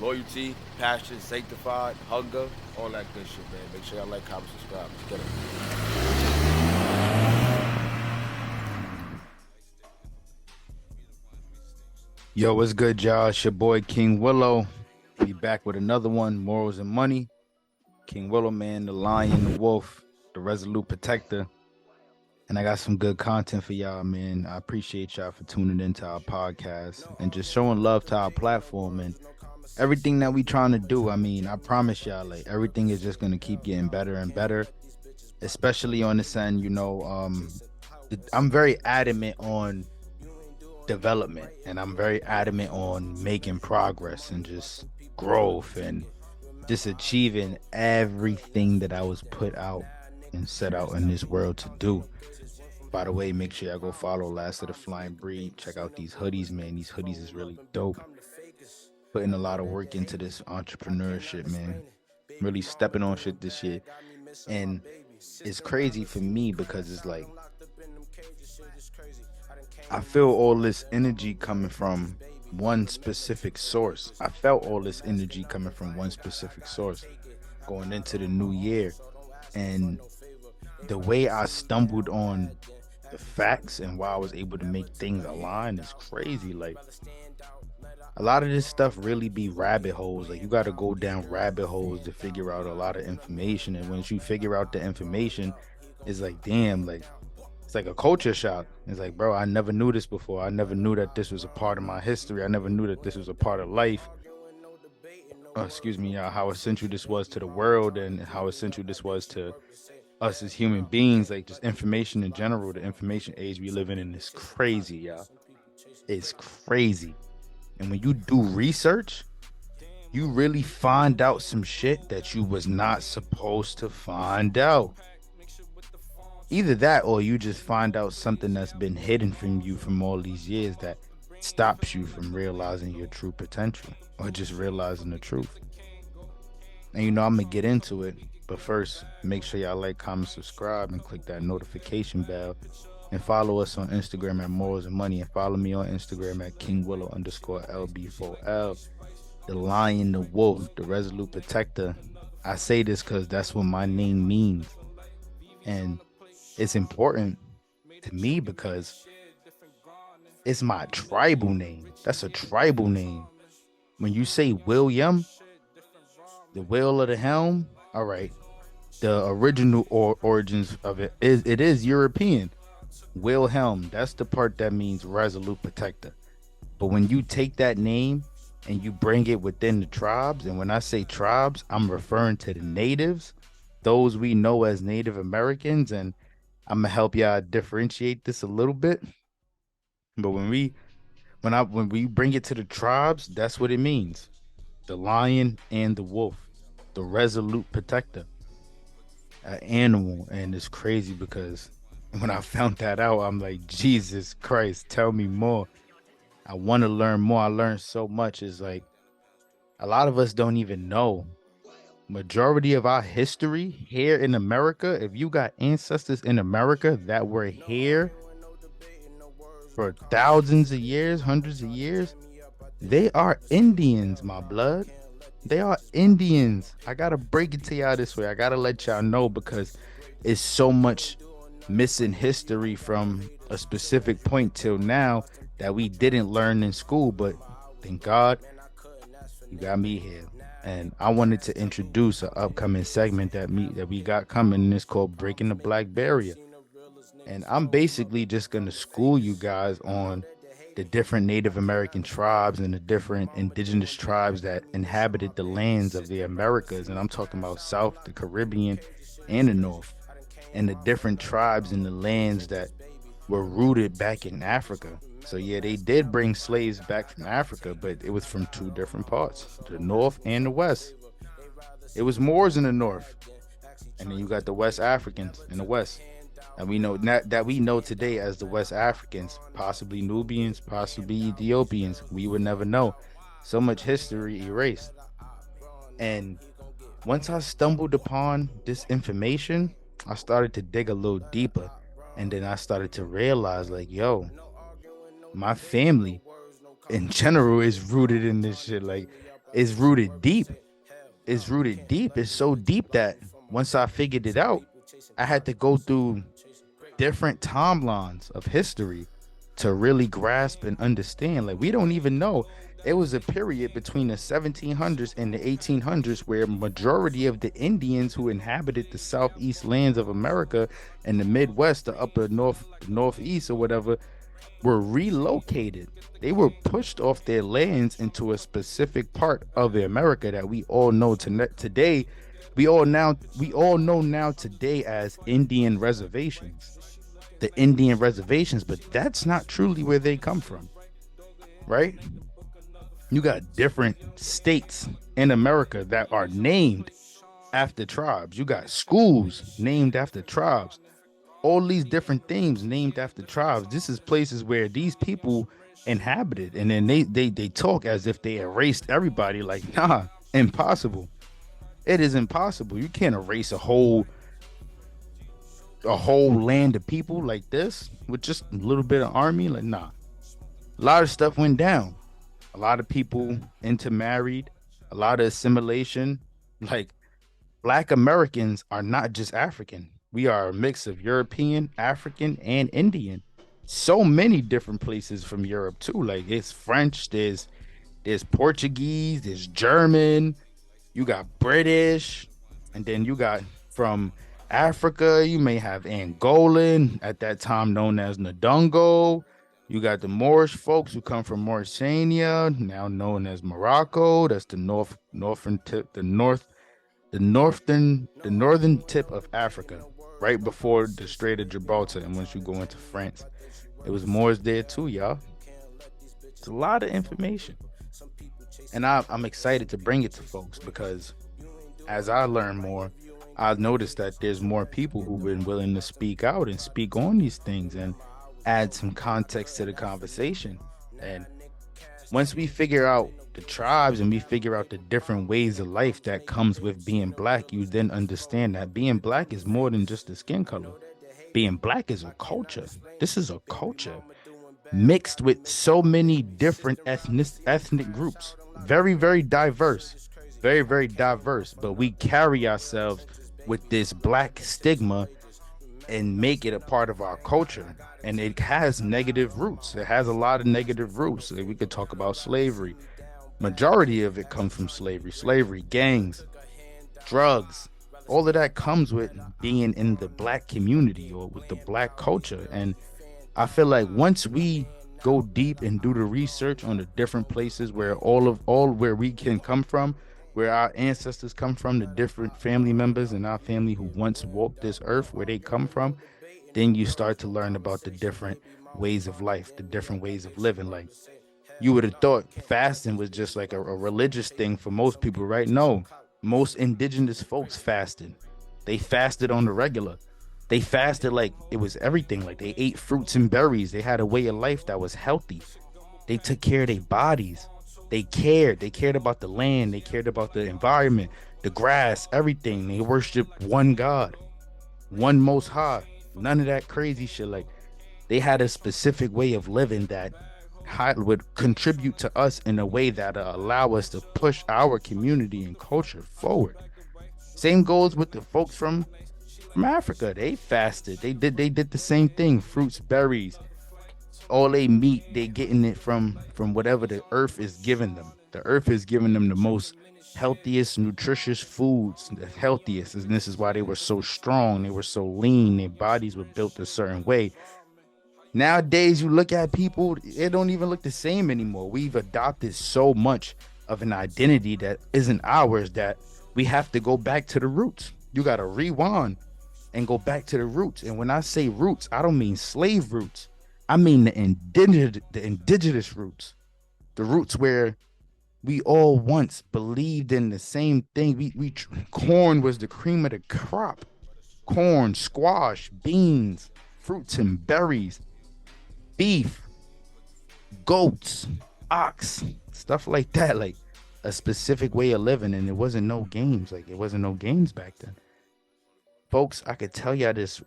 loyalty, passion, sanctified, hunger, all that good shit, man. Make sure y'all like, comment, subscribe. Let's get it. Yo, what's good, y'all? It's your boy King Willow. We back with another one, Morals and Money. King Willow, man, the lion, the wolf, the resolute protector. And I got some good content for y'all, man. I appreciate y'all for tuning into our podcast and just showing love to our platform and everything that we trying to do. I mean, I promise y'all, like, everything is just gonna keep getting better and better, especially on this end. I'm very adamant on development, and I'm very adamant on making progress and just growth and just achieving everything that I was put out and set out in this world to do. By the way, make sure y'all go follow Last of the Flying Breed. Check out these hoodies, man. These hoodies is really dope. Putting a lot of work into this entrepreneurship, man. Really stepping on shit this year. And it's crazy for me because it's like I feel all this energy coming from one specific source. I felt all this energy coming from one specific source going into the new year. And the way I stumbled on the facts and why I was able to make things align is crazy. Like, a lot of this stuff really be rabbit holes. Like, you got to go down rabbit holes to figure out a lot of information. And once you figure out the information, it's like, damn, like, it's like a culture shock. It's like, bro, I never knew this before. I never knew that this was a part of my history. I never knew that this was a part of life. Excuse me, how essential this was to the world and how essential this was to us as human beings. Like, just information in general. The information age we live in is crazy, y'all. It's crazy. And when you do research, you really find out some shit that you was not supposed to find out. Either that or you just find out something that's been hidden from you from all these years that stops you from realizing your true potential or just realizing the truth. And I'm gonna get into it, but first, make sure y'all like, comment, subscribe, and click that notification bell. And follow us on Instagram at Morals and Money, and follow me on Instagram at KingWillow_LB4L. The lion, the wolf, the resolute protector. I say this because that's what my name means. And it's important to me because it's my tribal name. That's a tribal name. When you say William, the will of the helm, all right, the original origins of it is European. Wilhelm, that's the part that means resolute protector. But when you take that name and you bring it within the tribes, and when I say tribes, I'm referring to the natives, those we know as Native Americans, and I'm gonna help y'all differentiate this a little bit. But when we bring it to the tribes, that's what it means. The lion and the wolf, the resolute protector, an animal. And it's crazy because when I found that out, I'm like, Jesus Christ, tell me more. I want to learn more. I learned so much. It's like a lot of us don't even know. Majority of our history here in America, if you got ancestors in America that were here for thousands of years, hundreds of years, they are Indians, my blood. They are Indians. I gotta break it to y'all this way. I gotta let y'all know because it's so much missing history from a specific point till now that we didn't learn in school. But thank God you got me here. And I wanted to introduce an upcoming segment that we got coming, and it's called Breaking the Black Barrier. And I'm basically just going to school you guys on the different Native American tribes and the different indigenous tribes that inhabited the lands of the Americas. And I'm talking about South, the Caribbean, and the North, and the different tribes in the lands that were rooted back in Africa. So yeah, they did bring slaves back from Africa, but it was from two different parts, the North and the West. It was Moors in the North, and then you got the West Africans in the West. And we know that we know today as the West Africans, possibly Nubians, possibly Ethiopians. We would never know. So much history erased. And once I stumbled upon this information, I started to dig a little deeper. And then I started to realize, like, yo, my family in general is rooted in this shit. Like, is rooted deep. It's rooted deep. It's so deep that once I figured it out, I had to go through different timelines of history to really grasp and understand. Like we don't even know. It was a period between the 1700s and the 1800s where majority of the Indians who inhabited the southeast lands of America and the Midwest, the upper north, the northeast or whatever, were relocated. They were pushed off their lands into a specific part of America that we all know today. We all know now today as Indian reservations. The Indian reservations, but that's not truly where they come from, right? You got different states in America that are named after tribes. You got schools named after tribes. All these different things named after tribes. This is places where these people inhabited, and then they talk as if they erased everybody. Like, nah, impossible. It is impossible. You can't erase a whole land of people like this with just a little bit of army. Like, nah. A lot of stuff went down. A lot of people intermarried, a lot of assimilation. Like, Black Americans are not just African. We are a mix of European, African, and Indian. So many different places from Europe too. Like it's French, there's Portuguese, there's German, you got British, and then you got from Africa, you may have Angolan, at that time known as Ndongo. You got the Moorish folks who come from Mauritania, now known as Morocco. That's the northern tip, the northern tip of Africa, right before the Strait of Gibraltar. And once you go into France, it was Moors there too, y'all. It's a lot of information, and I'm excited to bring it to folks because as I learn more, I've noticed that there's more people who've been willing to speak out and speak on these things and add some context to the conversation. And once we figure out the tribes and we figure out the different ways of life that comes with being black, you then understand that being black is more than just the skin color. Being black is a culture. This is a culture mixed with so many different ethnic groups. Very, very diverse. Very, very diverse. But we carry ourselves with this black stigma and make it a part of our culture. And it has negative roots. It has a lot of negative roots. Like, we could talk about slavery. Majority of it comes from slavery, gangs, drugs. All of that comes with being in the black community or with the black culture. And I feel like once we go deep and do the research on the different places where all where we can come from, where our ancestors come from, the different family members in our family who once walked this earth, where they come from, then you start to learn about the different ways of life, the different ways of living. Like, you would have thought fasting was just like a religious thing for most people, right? No, most indigenous folks fasted. They fasted on the regular. They fasted like it was everything. Like, they ate fruits and berries. They had a way of life that was healthy. They took care of their bodies. They cared. They cared about the land. They cared about the environment, the grass, everything. They worshiped one God, one most high. None of that crazy shit. Like, they had a specific way of living that would contribute to us in a way that allow us to push our community and culture forward. Same goes with the folks from Africa. They fasted. They did the same thing. Fruits, berries, all they meat, they getting it from whatever the earth is giving them. The earth is giving them the most healthiest, nutritious foods, the healthiest. And this is why they were so strong. They were so lean. Their bodies were built a certain way. Nowadays, you look at people, it don't even look the same anymore. We've adopted so much of an identity that isn't ours that we have to go back to the roots. You got to rewind and go back to the roots. And when I say roots, I don't mean slave roots. I mean the indigenous roots, the roots where we all once believed in the same thing. Corn was the cream of the crop. Corn, squash, beans, fruits and berries, beef, goats, ox, stuff like that. Like, a specific way of living, and it wasn't no games. Like, it wasn't no games back then. Folks, I could tell y'all this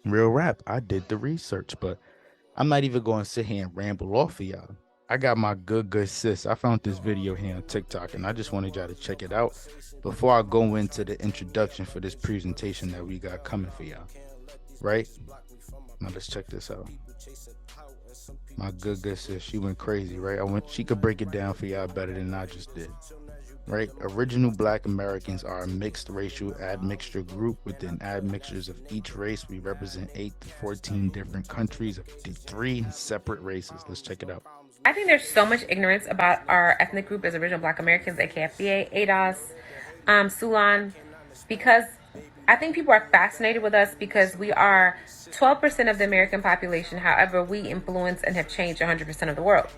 real rap. I did the research, but I'm not even going to sit here and ramble off of y'all. I got my good sis. I found this video here on TikTok and I just wanted y'all to check it out before I go into the introduction for this presentation that we got coming for y'all. Right? Now let's check this out. My good sis, she went crazy, right? She could break it down for y'all better than I just did. Right? Original Black Americans are a mixed racial admixture group. Within admixtures of each race, we represent 8 to 14 different countries of 3 separate races. Let's check it out. I think there's so much ignorance about our ethnic group as original Black Americans, aka FBA, ADOS, Sulan, because I think people are fascinated with us because we are 12% of the American population. However, we influence and have changed 100% of the world.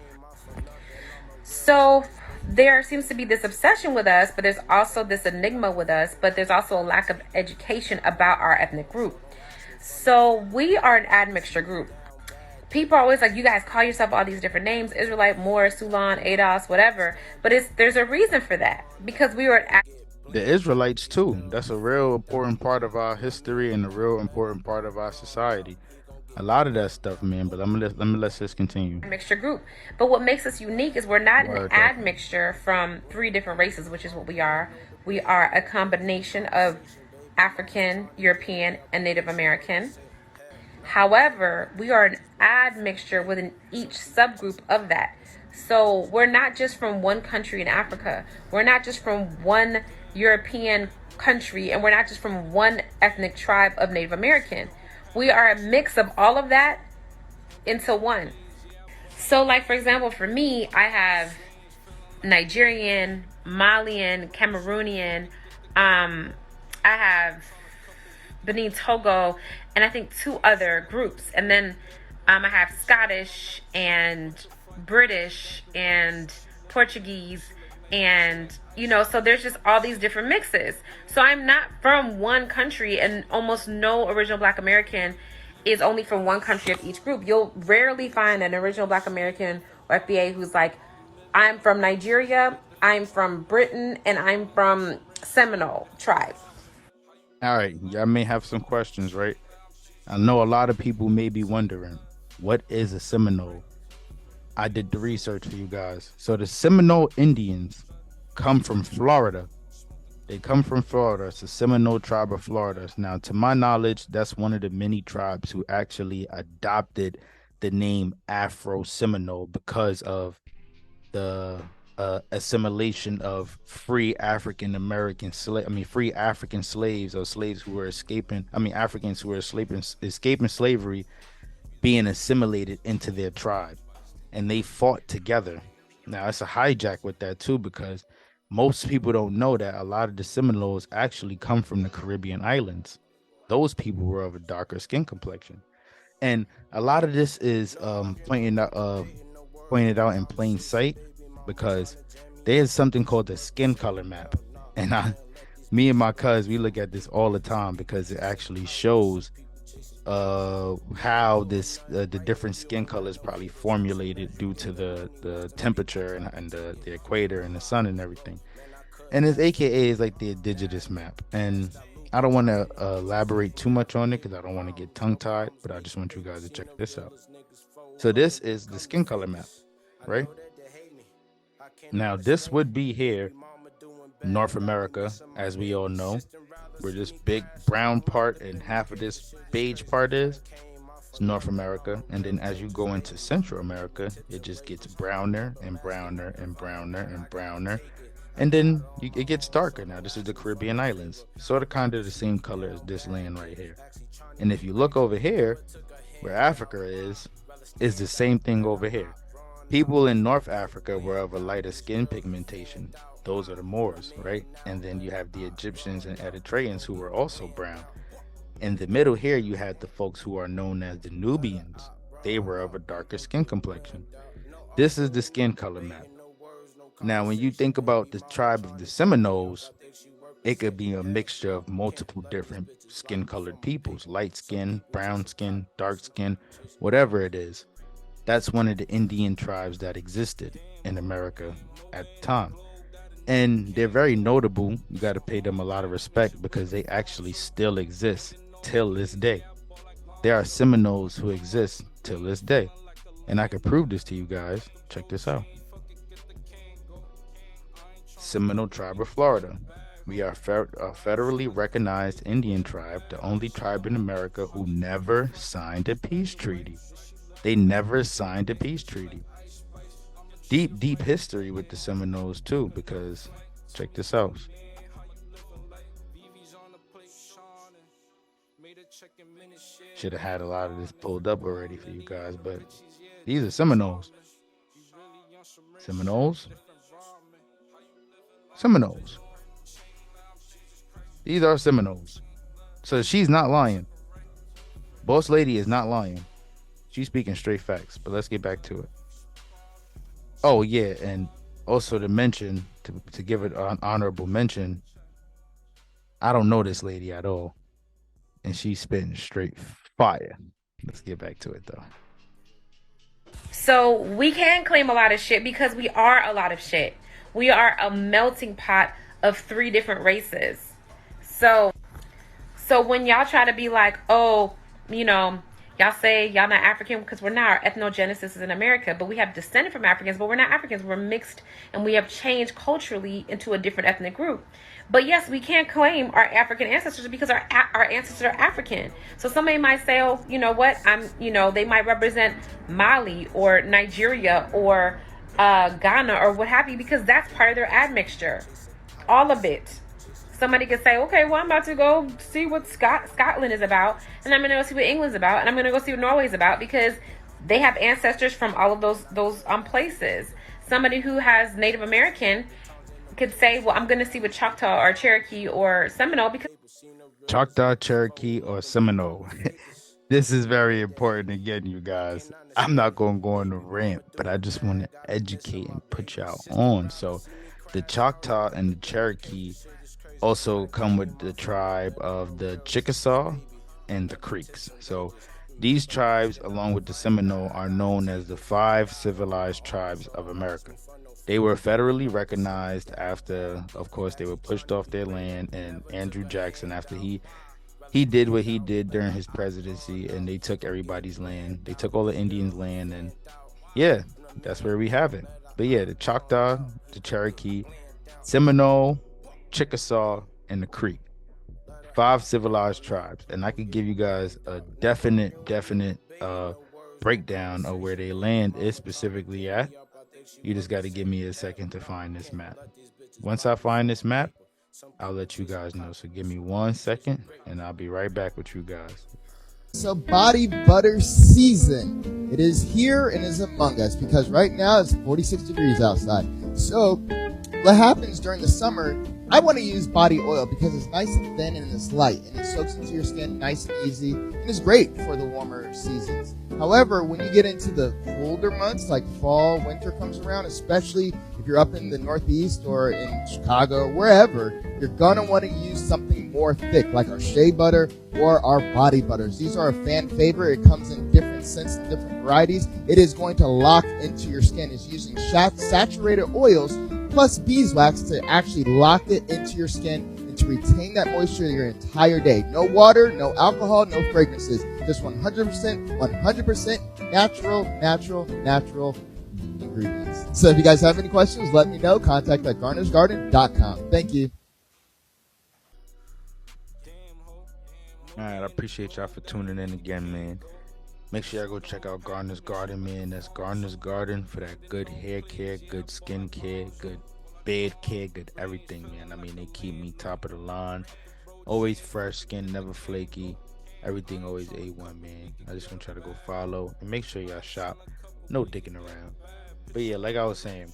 So there seems to be this obsession with us, but there's also this enigma with us, but there's also a lack of education about our ethnic group. So we are an admixture group. People are always like, you guys call yourself all these different names, Israelite, Moor, Sulan, ADOS, whatever. But there's a reason for that, because we were the Israelites too. That's a real important part of our history and a real important part of our society. A lot of that stuff, man. But let me let this continue. Mixture group. But what makes us unique is we're not an admixture from 3 different races, which is what we are. We are a combination of African, European, and Native American. However, we are an admixture within each subgroup of that. So we're not just from one country in Africa. We're not just from one European country, and we're not just from one ethnic tribe of Native American. We are a mix of all of that into one. So like, for example, for me, I have Nigerian, Malian, Cameroonian, I have Benin, Togo, and I think 2 other groups. And then I have Scottish and British and Portuguese, and so there's just all these different mixes. So I'm not from one country, and almost no original Black American is only from one country of each group. You'll rarely find an original Black American or FBA who's like, I'm from Nigeria, I'm from Britain, and I'm from Seminole tribe. All right, y'all may have some questions, right? I know a lot of people may be wondering, what is a Seminole? I did the research for you guys. So the Seminole Indians come from Florida. They come from Florida. It's the Seminole tribe of Florida. Now, to my knowledge, that's one of the many tribes who actually adopted the name Afro-Seminole because of the assimilation of free African slaves, or slaves who were Africans who were escaping slavery, being assimilated into their tribe, and they fought together. Now, it's a hijack with that too, because most people don't know that a lot of the Seminoles actually come from the Caribbean islands. Those people were of a darker skin complexion, and a lot of this is pointed out in plain sight, because there's something called the skin color map, and me and my cuz, we look at this all the time because it actually shows how the different skin colors probably formulated due to the temperature and the equator and the sun and everything. And it's AKA is like the indigenous map, and I don't want to elaborate too much on it because I don't want to get tongue-tied, but I just want you guys to check this out. So this is the skin color map, right? Now, this would be here, North America, as we all know, where this big brown part and half of this beige part is North America. And then as you go into Central America, it just gets browner and browner and browner and browner. And then it gets darker. Now, this is the Caribbean islands, sort of kind of the same color as this land right here. And if you look over here, where Africa is the same thing over here. People in North Africa were of a lighter skin pigmentation. Those are the Moors, right? And then you have the Egyptians and Eritreans who were also brown. In the middle here, you had the folks who are known as the Nubians. They were of a darker skin complexion. This is the skin color map. Now, when you think about the tribe of the Seminoles, it could be a mixture of multiple different skin colored peoples, light skin, brown skin, dark skin, whatever it is. That's one of the Indian tribes that existed in America at the time. And they're very notable. You got to pay them a lot of respect because they actually still exist till this day. There are Seminoles who exist till this day. And I could prove this to you guys. Check this out. Seminole tribe of Florida. We are a federally recognized Indian tribe, the only tribe in America who never signed a peace treaty. They never signed a peace treaty. Deep, deep history with the Seminoles, too, because check this out. Should have had a lot of this pulled up already for you guys, but these are Seminoles. Seminoles? Seminoles. These are Seminoles. So she's not lying. Boss lady is not lying. She's speaking straight facts, but let's get back to it. Oh, yeah, and also to mention, to give it an honorable mention, I don't know this lady at all, and she's spitting straight fire. Let's get back to it, though. So we can claim a lot of shit because we are a lot of shit. We are a melting pot of 3 different races. So when y'all try to be like, oh, you know, y'all say y'all not African because we're not. Our ethnogenesis is in America, but we have descended from Africans, but we're not Africans. We're mixed, and we have changed culturally into a different ethnic group. But yes, we can't claim our African ancestors because our ancestors are African. So somebody might say, oh, you know what? They might represent Mali or Nigeria or Ghana or what have you, because that's part of their admixture. All of it. Somebody could say, okay, well, I'm about to go see what Scotland is about, and I'm going to go see what England's about, and I'm going to go see what Norway's about, because they have ancestors from all of those places. Somebody who has Native American could say, well, I'm going to see what Choctaw or Cherokee or Seminole, because Choctaw, Cherokee, or Seminole. This is very important again, you guys. I'm not going to go on a rant, but I just want to educate and put y'all on. So the Choctaw and the Cherokee also come with the tribe of the Chickasaw and the Creeks. So these tribes, along with the Seminole, are known as the 5 civilized tribes of America. They were federally recognized after, of course, they were pushed off their land, and Andrew Jackson, after he did what he did during his presidency, and they took everybody's land. They took all the Indians' land, and yeah, that's where we have it. But yeah, the Choctaw, the Cherokee, Seminole, Chickasaw, and the Creek. 5 civilized tribes. And I could give you guys a definite breakdown of where their land is specifically at. You just got to give me a second to find this map. Once I find this map, I'll let you guys know. So give me 1 second, and I'll be right back with you guys. So body butter season. It is here and is among us, because right now it's 46 degrees outside. So what happens during the summer, I want to use body oil because it's nice and thin and it's light, and it soaks into your skin nice and easy, and it's great for the warmer seasons. However, when you get into the colder months like fall, winter comes around, especially if you're up in the Northeast or in Chicago, wherever, you're going to want to use something more thick like our shea butter or our body butters. These are a fan favorite. It comes in different scents and different varieties. It is going to lock into your skin. It's using saturated oils plus beeswax to actually lock it into your skin and to retain that moisture your entire day. No water, no alcohol, no fragrances. Just 100% natural ingredients. So if you guys have any questions, let me know. Contact at garnersgarden.com. Thank you. All right, I appreciate y'all for tuning in again, man. Make sure y'all go check out Gardener's Garden, man. That's Gardener's Garden for that good hair care, good skin care, good bed care, good everything, man. I mean, they keep me top of the line. Always fresh skin, never flaky. Everything always A1, man. I just want to try to go follow and make sure y'all shop. No dicking around. But yeah, like I was saying,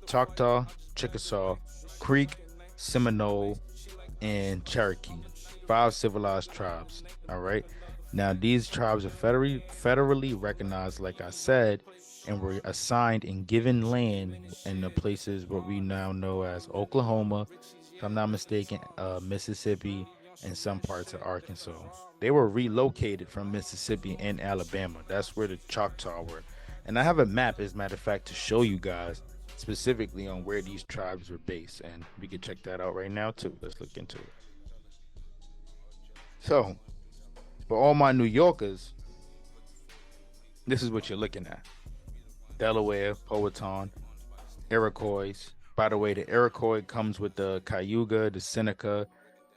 Choctaw, Chickasaw, Creek, Seminole, and Cherokee. 5 civilized tribes. All right. Now, these tribes are federally recognized, like I said, and were assigned and given land in the places what we now know as Oklahoma, if I'm not mistaken, Mississippi, and some parts of Arkansas. They were relocated from Mississippi and Alabama. That's where the Choctaw were. And I have a map, as a matter of fact, to show you guys specifically on where these tribes were based. And we can check that out right now, too. Let's look into it. So, for all my New Yorkers, this is what you're looking at. Delaware, Powhatan, Iroquois. By the way, the Iroquois comes with the Cayuga, the Seneca,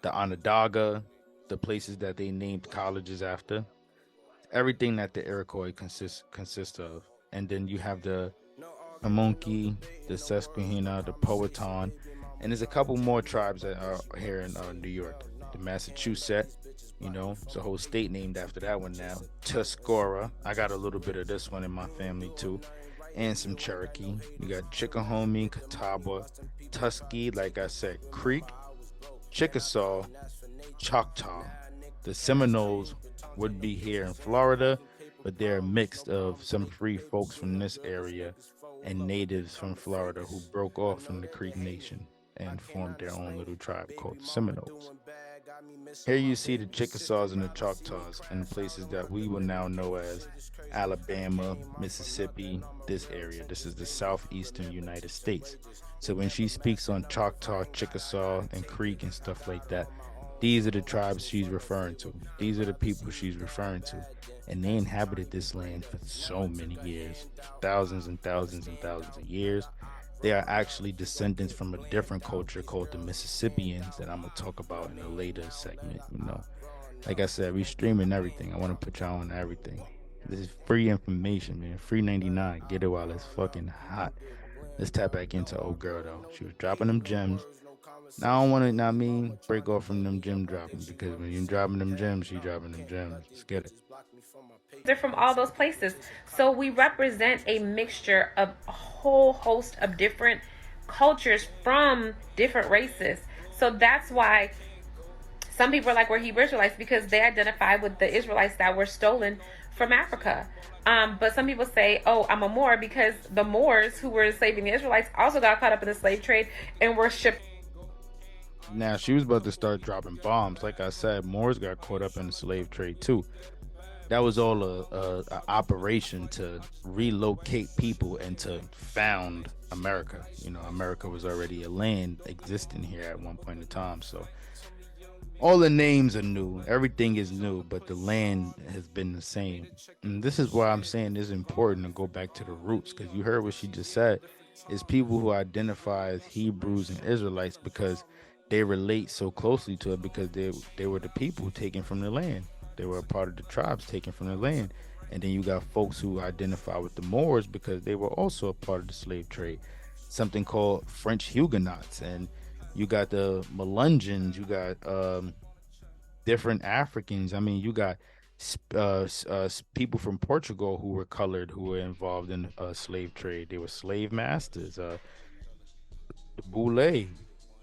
the Onondaga, the places that they named colleges after. Everything that the Iroquois consists of. And then you have the Pamunkey, the Susquehanna, the Powhatan, and there's a couple more tribes that are here in New York. The Massachusetts, it's a whole state named after that one now. Tuscarora, I got a little bit of this one in my family too, and some Cherokee. You got Chickahomie, Catawba, Tuskegee, like I said, Creek, Chickasaw, Choctaw. The Seminoles would be here in Florida, but they're a mix of some free folks from this area and natives from Florida who broke off from the Creek Nation and formed their own little tribe called the Seminoles. Here you see the Chickasaws and the Choctaws in places that we will now know as Alabama, Mississippi, this area. This is the southeastern United States. So when she speaks on Choctaw, Chickasaw, and Creek and stuff like that, these are the tribes she's referring to. These are the people she's referring to. And they inhabited this land for so many years, thousands and thousands and thousands of years. They are actually descendants from a different culture called the Mississippians that I'm going to talk about in a later segment. Like I said, we streaming everything. I want to put y'all on everything. This is free information, man. Free 99. Get it while it's fucking hot. Let's tap back into old girl, though. She was dropping them gems. Now I don't want to, break off from them gem dropping, because when you dropping them gems, she dropping them gems. Let's get it. They're from all those places. So we represent a mixture of a whole host of different cultures from different races. So that's why some people are like, we're Hebrew Israelites, because they identify with the Israelites that were stolen from Africa. But some people say, oh, I'm a Moor, because the Moors who were enslaving the Israelites also got caught up in the slave trade and were shipped. Now, she was about to start dropping bombs. Like I said, Moors got caught up in the slave trade too. That was all a operation to relocate people and to found America. America was already a land existing here at one point in time. So all the names are new. Everything is new, but the land has been the same. And this is why I'm saying it's important to go back to the roots, because you heard what she just said. It's people who identify as Hebrews and Israelites because they relate so closely to it, because they were the people taken from the land. They were a part of the tribes taken from the land. And then you got folks who identify with the Moors because they were also a part of the slave trade, something called French Huguenots. And you got the Melungeons, you got different Africans. You got people from Portugal who were colored, who were involved in slave trade. They were slave masters. The Boule, a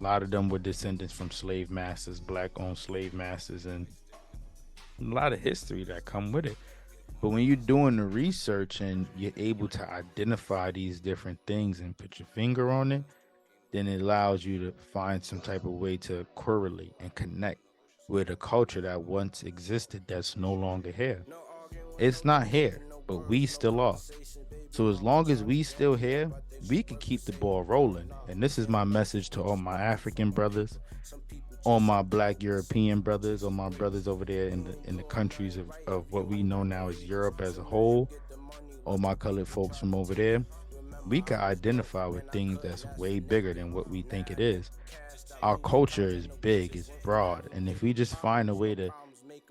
lot of them were descendants from slave masters, black-owned slave masters, and a lot of history that come with it. But when you're doing the research and you're able to identify these different things and put your finger on it, then it allows you to find some type of way to correlate and connect with a culture that once existed that's no longer here. It's not here, but we still are. So as long as we still here, we can keep the ball rolling. And this is my message to all my African brothers, all my black European brothers, all my brothers over there in the countries of what we know now as Europe as a whole, all my colored folks from over there. We can identify with things that's way bigger than what we think it is. Our culture is big, it's broad, and if we just find a way to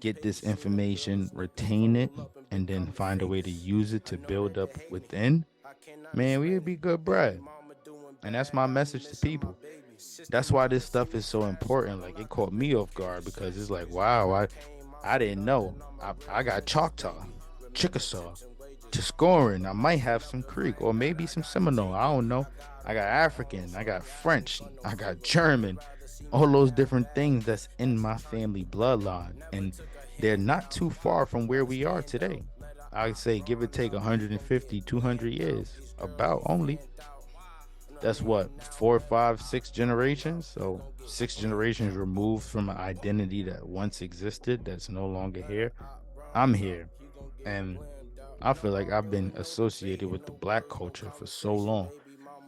get this information, retain it, and then find a way to use it to build up within, man, we'd be good bread. And that's my message to people. That's why this stuff is so important. Like, it caught me off guard, because it's like, wow, I didn't know. I got Choctaw, Chickasaw, Tuscaroran. I might have some Creek or maybe some Seminole. I don't know. I got African, I got French, I got German, all those different things that's in my family bloodline. And they're not too far from where we are today. I'd say give or take 150, 200 years, about only. That's what, 4, 5, 6 generations? So 6 generations removed from an identity that once existed that's no longer here. I'm here. And I feel like I've been associated with the black culture for so long.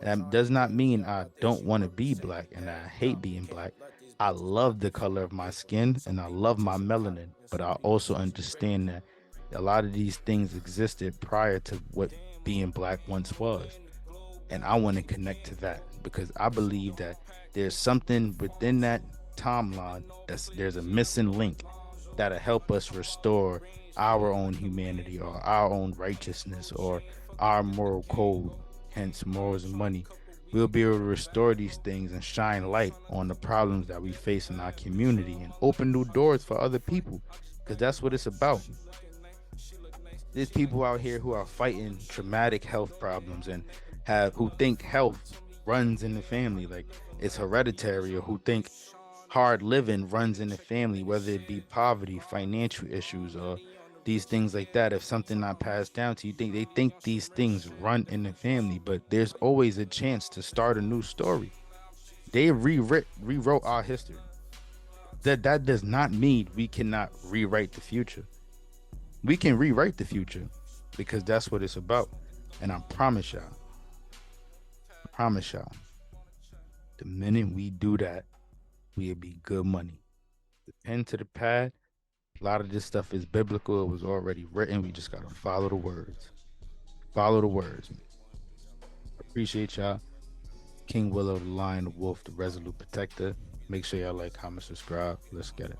That does not mean I don't want to be black and I hate being black. I love the color of my skin and I love my melanin, but I also understand that a lot of these things existed prior to what being black once was. And I want to connect to that because I believe that there's something within that timeline there's a missing link that'll help us restore our own humanity or our own righteousness or our moral code, hence morals and money. We'll be able to restore these things and shine light on the problems that we face in our community and open new doors for other people, because that's what it's about. There's people out here who are fighting traumatic health problems and who think health runs in the family, like it's hereditary, or who think hard living runs in the family, whether it be poverty, financial issues, or these things like that. If something not passed down to you, they think these things run in the family, but there's always a chance to start a new story. They rewrote our history. That does not mean we cannot rewrite the future. We can rewrite the future because that's what it's about. And I promise y'all, the minute we do that, we'll be good money. The pen to the pad, a lot of this stuff is biblical. It was already written. We just got to follow the words. Follow the words. Appreciate y'all. King Willow, the Lion, the Wolf, the Resolute Protector. Make sure y'all like, comment, subscribe. Let's get it.